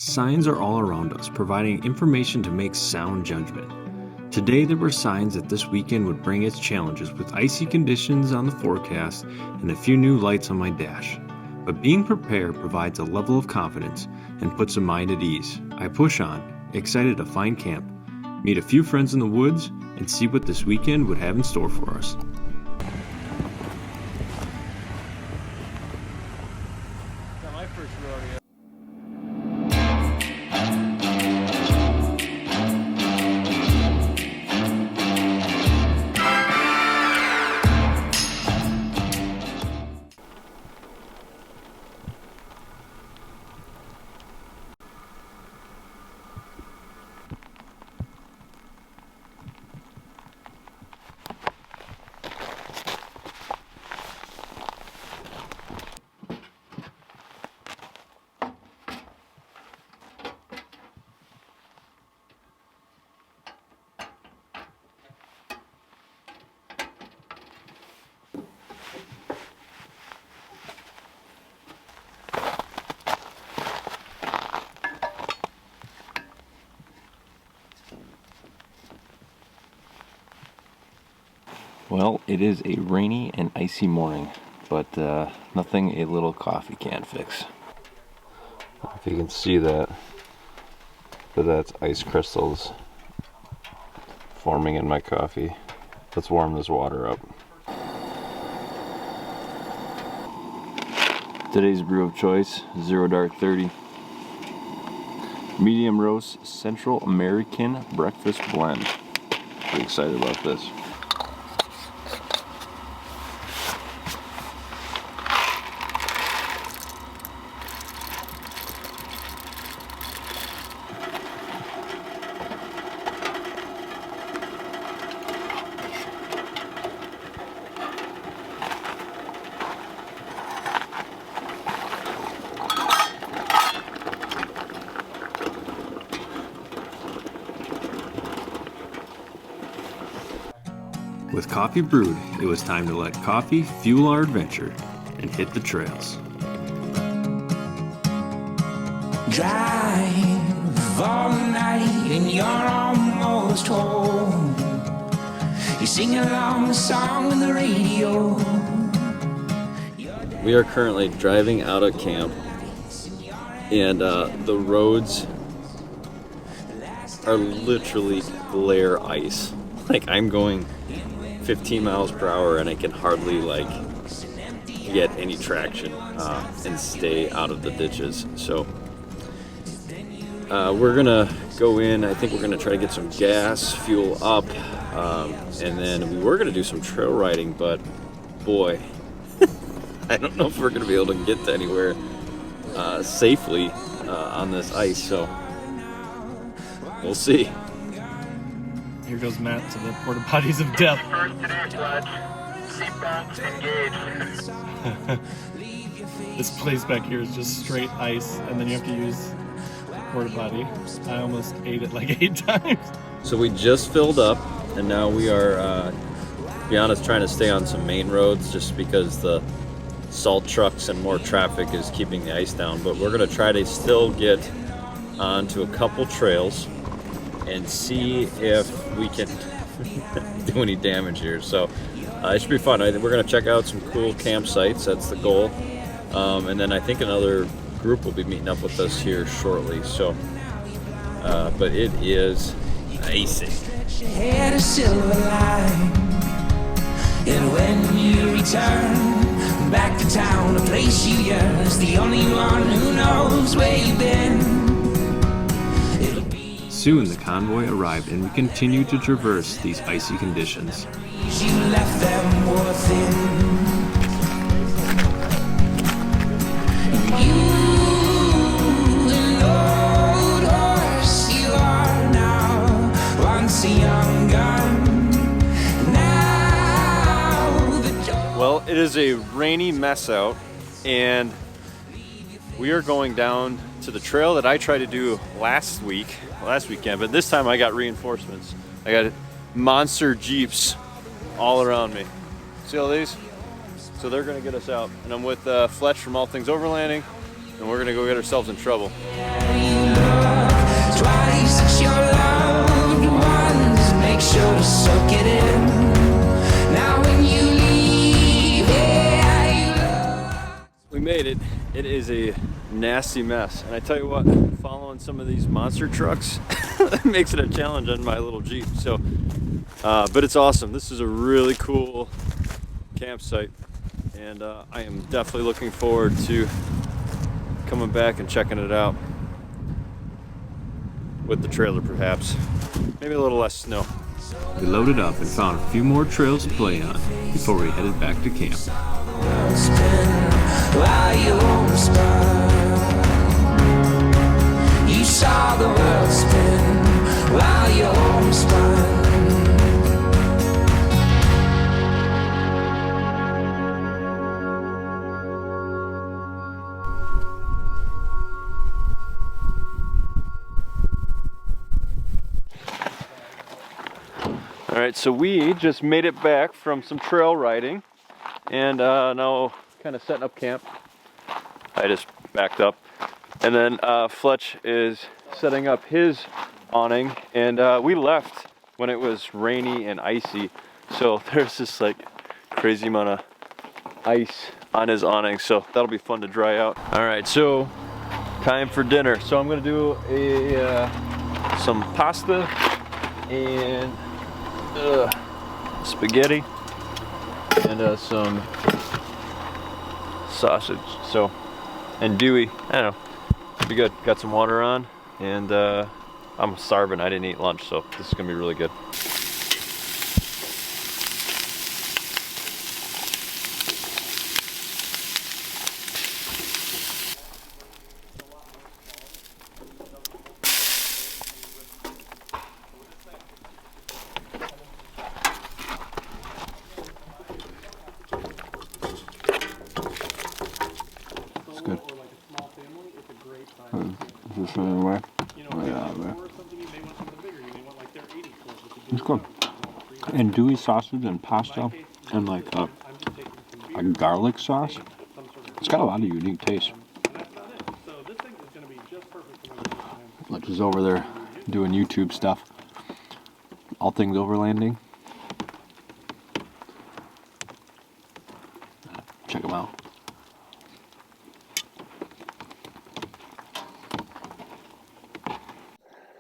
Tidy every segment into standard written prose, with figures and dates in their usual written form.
Signs are all around us, providing information to make sound judgment. Today there were signs that this weekend would bring its challenges with icy conditions on the forecast and a few new lights on my dash. But being prepared provides a level of confidence and puts a mind at ease. I push on, excited to find camp, meet a few friends in the woods, and see what this weekend would have in store for us. Not my first rodeo. Well, it is a rainy and icy morning, but nothing a little coffee can't fix. If you can see that, but that's ice crystals forming in my coffee. Let's warm this water up. Today's brew of choice, Zero Dark 30. Medium roast Central American breakfast blend. Pretty excited about this. With coffee brewed, it was time to let coffee fuel our adventure and hit the trails. Drive all night and you're almost home. You sing along the song on the radio. We are currently driving out of camp, and the roads are literally glare ice. Like, I'm going 15 miles per hour and I can hardly get any traction and stay out of the ditches. So we're gonna go in. I think we're gonna try to get some gas, fuel up, and then we were gonna do some trail riding, but boy, I don't know if we're gonna be able to get to anywhere safely on this ice, so we'll see. Here goes Matt to the porta potties of death. First today, Fletch. Seatbelts engaged. This place back here is just straight ice, and then you have to use the porta potty. I almost ate it like 8 times. So we just filled up, and now we are, to be honest, trying to stay on some main roads just because the salt trucks and more traffic is keeping the ice down. But we're going to try to still get onto a couple trails and see if we can do any damage here. So it should be fun. We're going to check out some cool campsites. That's the goal. And then I think another group will be meeting up with us here shortly. So, but it is icy. Had a silver line, and when you return back to town, a place you yearn, is the only one who knows where you've been. Soon the convoy arrived and we continued to traverse these icy conditions. You left them within. You, an old horse, you are now once a young gun. Now the door. Well, it is a rainy mess out, and we are going down to the trail that I tried to do last weekend, but this time I got reinforcements. I got monster Jeeps all around me. See all these? So they're gonna get us out. And I'm with Fletch from All Things Overlanding, and we're gonna go get ourselves in trouble. You right, it is a nasty mess. And I tell you what, following some of these monster trucks makes it a challenge on my little Jeep. So, but it's awesome. This is a really cool campsite. And I am definitely looking forward to coming back and checking it out. With the trailer perhaps. Maybe a little less snow. We loaded up and found a few more trails to play on before we headed back to camp. You saw the world spin while your home spun. All right, so we just made it back from some trail riding and now kind of setting up camp. I just backed up. And then Fletch is setting up his awning, and we left when it was rainy and icy. So there's this like crazy amount of ice on his awning, so that'll be fun to dry out. All right, so time for dinner. So I'm gonna do some pasta and spaghetti and some sausage. So, and Dewey, I don't know, it'll be good. Got some water on, and I'm starving. I didn't eat lunch, so this is gonna be really good. Good. Is this anyway? It's good. And Dewey sausage and pasta and like a garlic sauce. It's got a lot of unique taste. Fletch is over there doing YouTube stuff. All things overlanding. Check them out.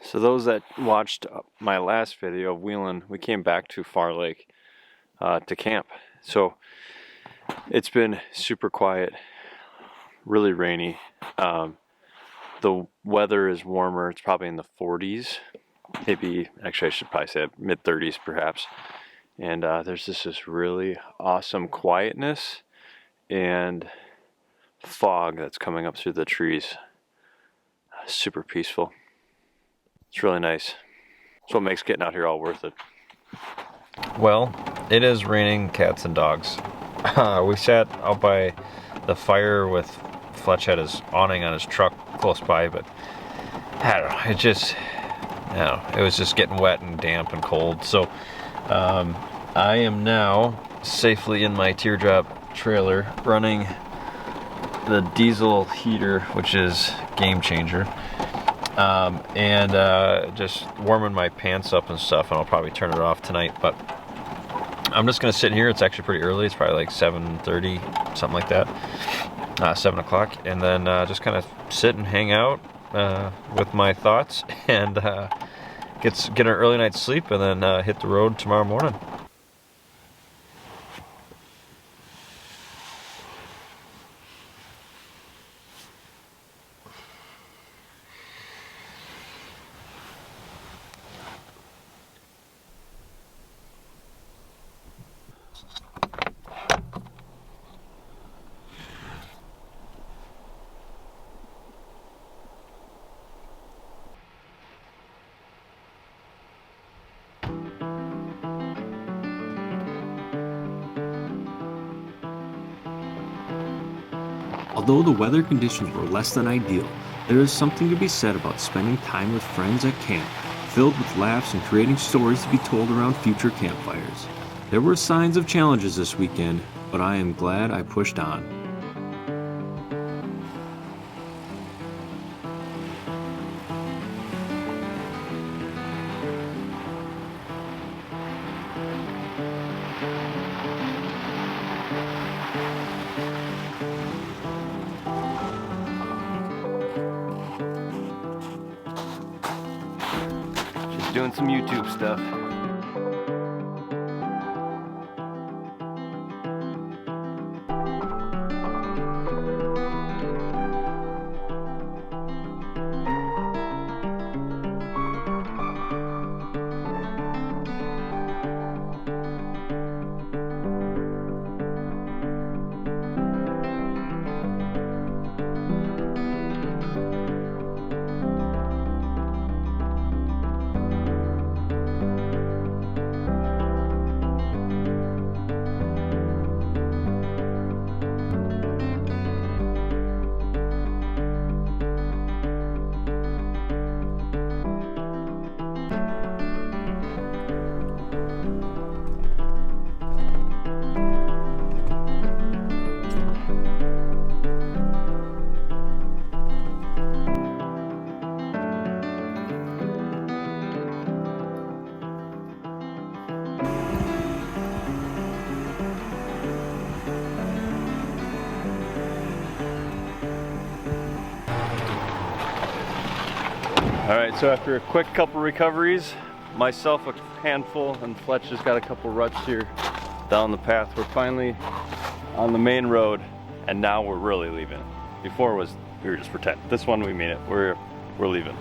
So those that watched my last video of wheeling, we came back to Far Lake to camp. So it's been super quiet, really rainy. The weather is warmer. It's probably in the 40s, maybe, actually I should probably say mid 30s perhaps. And there's just this really awesome quietness and fog that's coming up through the trees. Super peaceful. It's really nice. That's what makes getting out here all worth it. Well, it is raining cats and dogs. We sat out by the fire with Fletch had his awning on his truck close by, but I don't know, it was just getting wet and damp and cold. So I am now safely in my teardrop trailer running the diesel heater, which is game changer. And just warming my pants up and stuff, and I'll probably turn it off tonight, but I'm just gonna sit here. It's actually pretty early. It's probably like 7:30, something like that, 7 o'clock, and then just kind of sit and hang out with my thoughts and get an early night's sleep, and then hit the road tomorrow morning. Although the weather conditions were less than ideal, there is something to be said about spending time with friends at camp, filled with laughs and creating stories to be told around future campfires. There were signs of challenges this weekend, but I am glad I pushed on. Doing some YouTube stuff. All right, so after a quick couple recoveries, myself a handful, and Fletch has got a couple ruts here down the path. We're finally on the main road, and now we're really leaving. Before we were just pretending. This one we mean it. We're leaving.